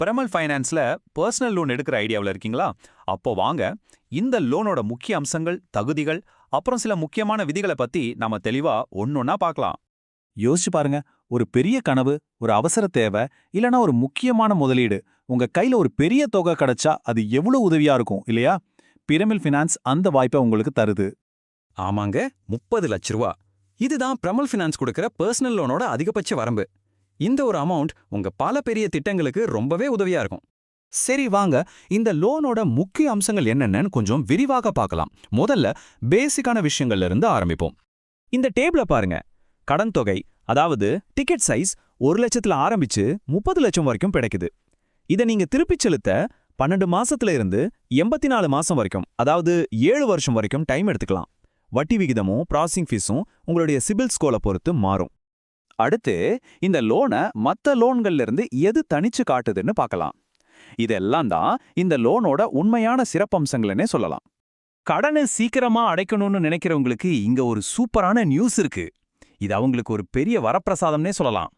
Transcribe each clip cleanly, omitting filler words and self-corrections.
Piramal ஃபைனான்ஸ்ல personal loan எடுக்கிற ஐடியாவில் இருக்கீங்களா? அப்போ வாங்க, இந்த லோனோட முக்கிய அம்சங்கள், தகுதிகள், அப்புறம் சில முக்கியமான விதிகளை பத்தி நாம தெளிவா ஒன்னொன்னா பார்க்கலாம். யோசிச்சு பாருங்க. ஒரு பெரிய கனவு, ஒரு அவசர தேவை, இல்லனா ஒரு முக்கியமான முதலீடு உங்க கையில ஒரு பெரிய தொகை கிடைச்சா அது எவ்வளவு உதவியா இருக்கும் இல்லையா? பிரமில் ஃபினான்ஸ் அந்த வாய்ப்பை உங்களுக்கு தருது. ஆமாங்க, 30 லட்ச ரூபா. இதுதான் பிரமல் ஃபினான்ஸ் கொடுக்கிற பர்சனல் லோனோட அதிகபட்ச வரம்பு. இந்த ஒரு அமௌண்ட் உங்க பல பெரிய திட்டங்களுக்கு ரொம்பவே உதவியா இருக்கும். சரி வாங்க, இந்த லோனோட முக்கிய அம்சங்கள் என்னென்னு கொஞ்சம் விரிவாக பார்க்கலாம். முதல்ல பேசிக்கான விஷயங்கள்ல இருந்து ஆரம்பிப்போம். இந்த டேபிள பாருங்க. கடன் தொகை, அதாவது டிக்கெட் சைஸ் 1 லட்சத்துல ஆரம்பிச்சு 30 லட்சம் வரைக்கும் கிடைக்குது. இதை நீங்க திருப்பிச் செலுத்த 12 மாசத்துல இருந்து 84 மாசம் வரைக்கும், அதாவது 7 வருஷம் வரைக்கும் டைம் எடுத்துக்கலாம். வட்டி விகிதமும் ப்ராசஸிங் ஃபீஸும் உங்களுடைய சிபில் ஸ்கோரை பொறுத்து மாறும். அடுத்து இந்த லோனை மற்ற லோன்கள்ல இருந்து எது தனிச்சு காட்டுதுன்னு பார்க்கலாம். இதெல்லாம் தான் இந்த லோனோட உண்மையான சிறப்பம்சங்கள்னே சொல்லலாம். கடனை சீக்கிரமா அடைக்கணும்னு நினைக்கிறவங்களுக்கு இங்க ஒரு சூப்பரான நியூஸ் இருக்கு. இது அவங்களுக்கு ஒரு பெரிய வரப்பிரசாதம்னே சொல்லலாம்.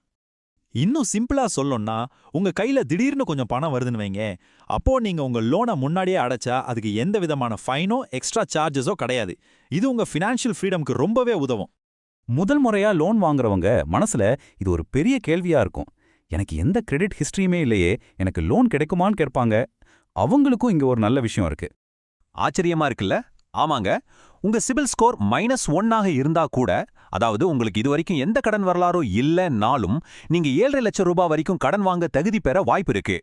இன்னும் சிம்பிளா சொல்லணும்னா, உங்க கையில திடீர்னு கொஞ்சம் பணம் வருதுன்னு வைங்க. அப்போ நீங்க உங்க லோனை முன்னாடியே அடைச்சா அதுக்கு எந்த விதமான ஃபைனோ எக்ஸ்ட்ரா சார்ஜஸோ கிடையாது. இது உங்க ஃபினான்ஷியல் ஃப்ரீடம்க்கு ரொம்பவே உதவும். முதல் முறையா லோன் வாங்குறவங்க மனசுல இது ஒரு பெரிய கேள்வியா இருக்கும். எனக்கு எந்த கிரெடிட் ஹிஸ்டரியுமே இல்லையே, எனக்கு லோன் கிடைக்குமான்னு கேட்பாங்க. அவங்களுக்கும் இங்க ஒரு நல்ல விஷயம் இருக்கு. ஆச்சரியமா இருக்குல்ல? ஆமாங்க, உங்க சிபில் ஸ்கோர் -1 இருந்தா கூட, அதாவது உங்களுக்கு இதுவரைக்கும் எந்த கடன் வரலாறும் இல்லைன்னாலும், நீங்க 7.5 லட்சம் ரூபாய் வரைக்கும் கடன் வாங்க தகுதி பெற வாய்ப்பு இருக்கு.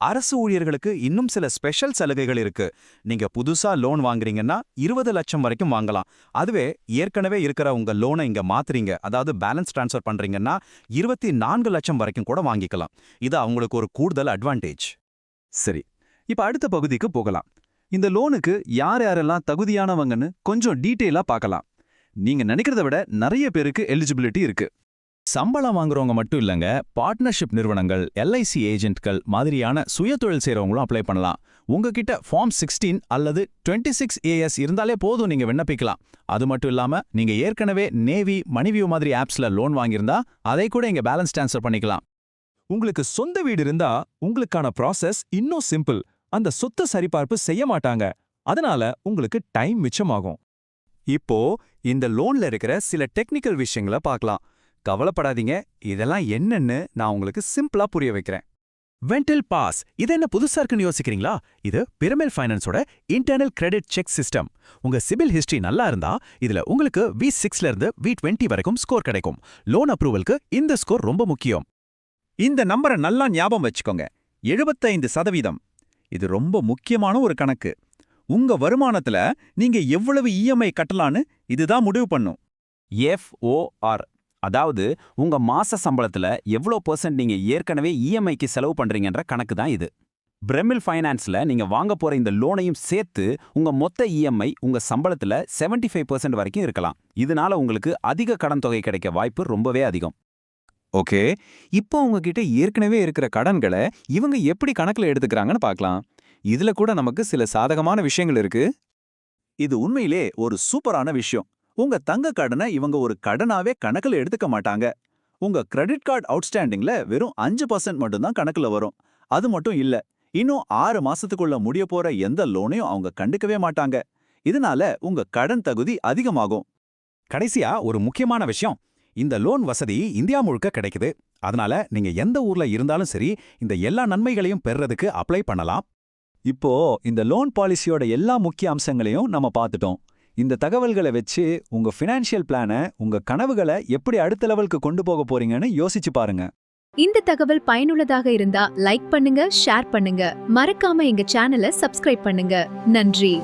அரசு ஊழியர்களுக்கு இன்னும் சில ஸ்பெஷல் சலுகைகள் இருக்கு. நீங்க புதுசா லோன் வாங்குறீங்கன்னா 20 லட்சம் வரைக்கும் வாங்கலாம். அதுவே ஏற்கனவே இருக்கிற உங்க லோனை இங்க மாத்துறீங்க, அதாவது பேலன்ஸ் டிரான்ஸ்ஃபர் பண்றீங்கன்னா 24 லட்சம் வரைக்கும் கூட வாங்கிக்கலாம். இது அவங்களுக்கு ஒரு கூடுதல் அட்வான்டேஜ். சரி, இப்ப அடுத்த பகுதிக்கு போகலாம். இந்த லோனுக்கு யார் யாரெல்லாம் தகுதியானவங்கன்னு கொஞ்சம் டீட்டெயிலா பார்க்கலாம். நீங்க நினைக்கிறத விட நிறைய பேருக்கு எலிஜிபிலிட்டி இருக்கு. சம்பளம் வாங்குறவங்க மட்டும் இல்லங்க, பார்ட்னர்ஷிப் நிறுவனங்கள், எல்ஐசி ஏஜென்ட்கள் மாதிரியான சுயதொழில் செய்றவங்களும் அப்ளை பண்ணலாம். உங்ககிட்ட ஃபார்ம் 16 அல்லது 26AS இருந்தாலே போதும், நீங்க விண்ணப்பிக்கலாம். அது மட்டும் இல்லாம நீங்க ஏற்கனவே நேவி, மணிவியூ மாதிரி ஆப்ஸ்ல லோன் வாங்கியிருந்தா அதை கூட இங்க பேலன்ஸ் ட்ரான்ஸ்ஃபர் பண்ணிக்கலாம். உங்களுக்கு சொந்த வீடு இருந்தா உங்களுக்கான ப்ராசஸ் இன்னும் சிம்பிள். அந்த சொத்து சரிபார்ப்பு செய்ய மாட்டாங்க. அதனால உங்களுக்கு டைம் மிச்சமாகும். இப்போ இந்த லோன்ல இருக்கிற சில டெக்னிக்கல் விஷயங்களை பார்க்கலாம். கவலைப்படாதீங்க, இதெல்லாம் என்னன்னு நான் உங்களுக்கு சிம்பிளா புரிய வைக்கிறேன். வெண்டல் பாஸ், இது என்ன புதுசா இருக்குன்னு யோசிக்கிறீங்களா? இது பிரமில் ஃபைனான்ஸோட இன்டர்னல் கிரெடிட் செக் சிஸ்டம். உங்க சிபில் ஹிஸ்டரி நல்லா இருந்தா இதுல உங்களுக்கு V6ல இருந்து V20 வரைக்கும் ஸ்கோர் கிடைக்கும். லோன் அப்ரூவலுக்கு இந்த ஸ்கோர் ரொம்ப முக்கியம். இந்த நம்பரை நல்லா ஞாபகம் வச்சுக்கோங்க. 75%. இது ரொம்ப முக்கியமான ஒரு கணக்கு. உங்க வருமானத்துல நீங்க எவ்வளவு இஎம்ஐ கட்டலான்னு இதுதான் முடிவு பண்ணும். FOR, அதாவது உங்க மாச சம்பளத்துல எவ்வளோ % நீங்க ஏற்கனவே இஎம்ஐக்கு செலவு பண்றீங்கன்ற கணக்கு தான் இது. பிரமில் ஃபைனான்ஸ்ல நீங்க வாங்க போற இந்த லோனையும் சேர்த்து உங்க மொத்த இஎம்ஐ உங்க சம்பளத்துல 75% வரைக்கும் இருக்கலாம். இதனால உங்களுக்கு அதிக கடன் தொகை கிடைக்க வாய்ப்பு ரொம்பவே அதிகம். ஓகே, இப்போ உங்ககிட்ட ஏற்கனவே இருக்கிற கடன்களை இவங்க எப்படி கணக்குல எடுத்துக்கிறாங்கன்னு பார்க்கலாம். இதுல கூட நமக்கு சில சாதகமான விஷயங்கள் இருக்கு. இது உண்மையிலே ஒரு சூப்பரான விஷயம். உங்க தங்க கடனை இவங்க ஒரு கடனாவே கணக்குல எடுத்துக்க மாட்டாங்க. உங்க கிரெடிட் கார்டு அவுட்ஸ்டாண்டிங்ல வெறும் 5% மட்டும்தான் கணக்குல வரும். அது மட்டும் இல்ல, இன்னும் 6 மாசத்துக்குள்ள முடிய போற எந்த லோனையும் அவங்க கண்டுக்கவே மாட்டாங்க. இதனால உங்க கடன் தகுதி அதிகமாகும். கடைசியா ஒரு முக்கியமான விஷயம், இந்த லோன் வசதி இந்தியா முழுக்க கிடைக்குது. அதனால நீங்க எந்த ஊர்ல இருந்தாலும் சரி, இந்த எல்லா நன்மைகளையும் பெறறதுக்கு அப்ளை பண்ணலாம். இப்போ இந்த லோன் பாலிசியோட எல்லா முக்கிய அம்சங்களையும் நம்ம பார்த்துட்டோம். இந்த தகவல்களை வச்சு உங்க ஃபினான்ஷியல் பிளானை, உங்க கனவுகளை எப்படி அடுத்த லெவலுக்கு கொண்டு போக போறீங்கன்னு யோசிச்சு பாருங்க. இந்த தகவல் பயனுள்ளதாக இருந்தா லைக் பண்ணுங்க, ஷேர் பண்ணுங்க. மறக்காம எங்க சேனலை சப்ஸ்கிரைப் பண்ணுங்க. நன்றி.